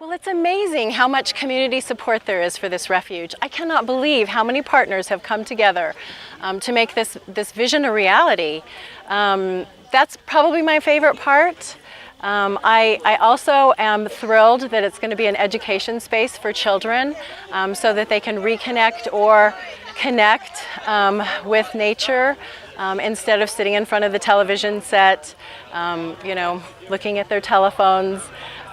Well, it's amazing how much community support there is for this refuge. I cannot believe how many partners have come together to make this vision a reality. That's probably my favorite part. I also am thrilled that it's going to be an education space for children so that they can reconnect or connect with nature instead of sitting in front of the television set, looking at their telephones,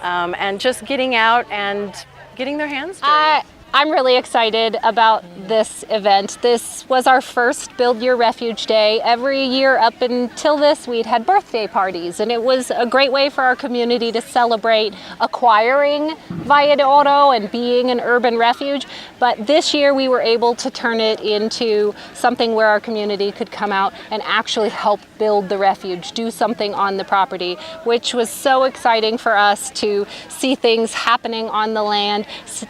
and just getting out and getting their hands dirty. I'm really excited about this event. This was our first Build Your Refuge Day. Every year up until this, we'd had birthday parties, and it was a great way for our community to celebrate acquiring Valle de Oro and being an urban refuge. But this year we were able to turn it into something where our community could come out and actually help build the refuge, do something on the property, which was so exciting for us to see things happening on the land,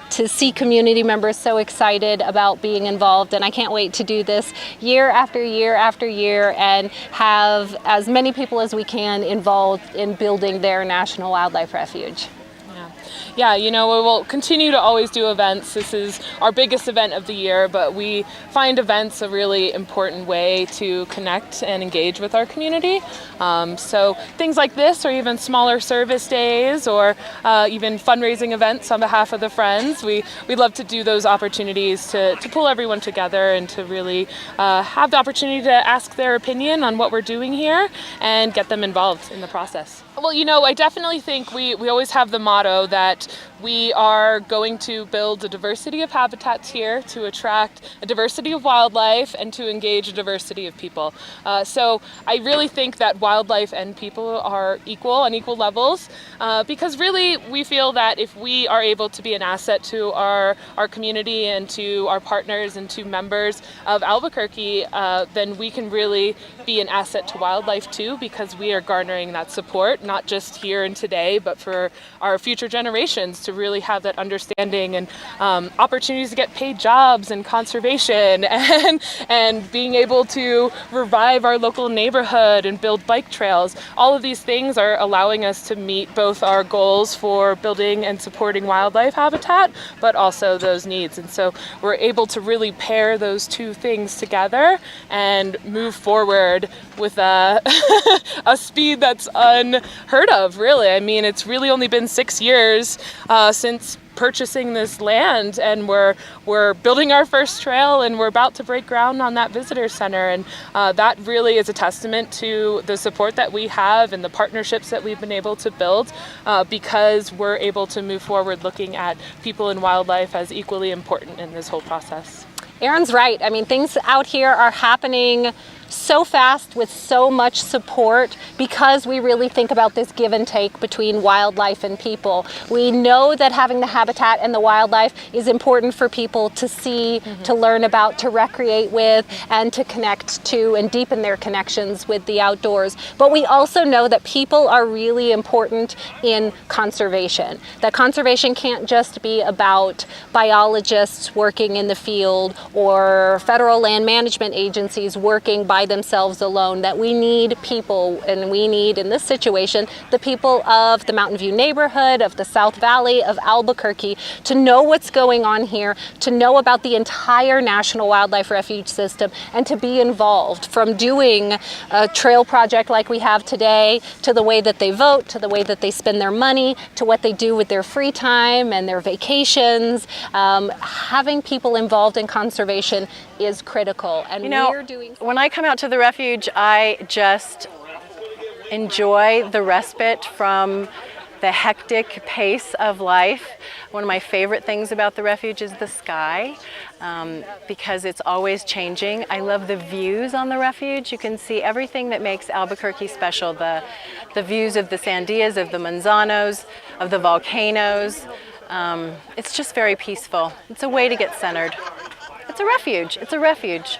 to see community members so excited about being involved. And I can't wait to do this year after year after year and have as many people as we can involved in building their national wildlife refuge. Yeah, we will continue to always do events. This is our biggest event of the year, but we find events a really important way to connect and engage with our community. So things like this, or even smaller service days, or even fundraising events on behalf of the Friends, we love to do those opportunities to pull everyone together and to really have the opportunity to ask their opinion on what we're doing here and get them involved in the process. Well, I definitely think we always have the motto that we are going to build a diversity of habitats here to attract a diversity of wildlife and to engage a diversity of people. So I really think that wildlife and people are equal on equal levels because really we feel that if we are able to be an asset to our community and to our partners and to members of Albuquerque, then we can really be an asset to wildlife too, because we are garnering that support, not just here and today, but for our future generations to really have that understanding and opportunities to get paid jobs and conservation and being able to revive our local neighborhood and build bike trails. All of these things are allowing us to meet both our goals for building and supporting wildlife habitat, but also those needs. And so we're able to really pair those two things together and move forward with a speed that's unheard of, really. I mean, it's really only been 6 years since purchasing this land, and we're building our first trail, and we're about to break ground on that visitor center, and that really is a testament to the support that we have and the partnerships that we've been able to build because we're able to move forward looking at people and wildlife as equally important in this whole process. Erin's right. I mean, things out here are happening so fast with so much support because we really think about this give and take between wildlife and people. We know that having the habitat and the wildlife is important for people to see, to learn about, to recreate with, and to connect to and deepen their connections with the outdoors. But we also know that people are really important in conservation. That conservation can't just be about biologists working in the field or federal land management agencies working by themselves alone, that we need people, and we need, in this situation, the people of the Mountain View neighborhood, of the South Valley, of Albuquerque, to know what's going on here, to know about the entire National Wildlife Refuge system, and to be involved, from doing a trail project like we have today, to the way that they vote, to the way that they spend their money, to what they do with their free time and their vacations. Having people involved in conservation is critical, and we're doing. When I come out to the refuge, I just enjoy the respite from the hectic pace of life. One of my favorite things about the refuge is the sky, because it's always changing. I love the views on the refuge. You can see everything that makes Albuquerque special. The views of the Sandias, of the Manzanos, of the volcanoes. It's just very peaceful. It's a way to get centered. It's a refuge. It's a refuge.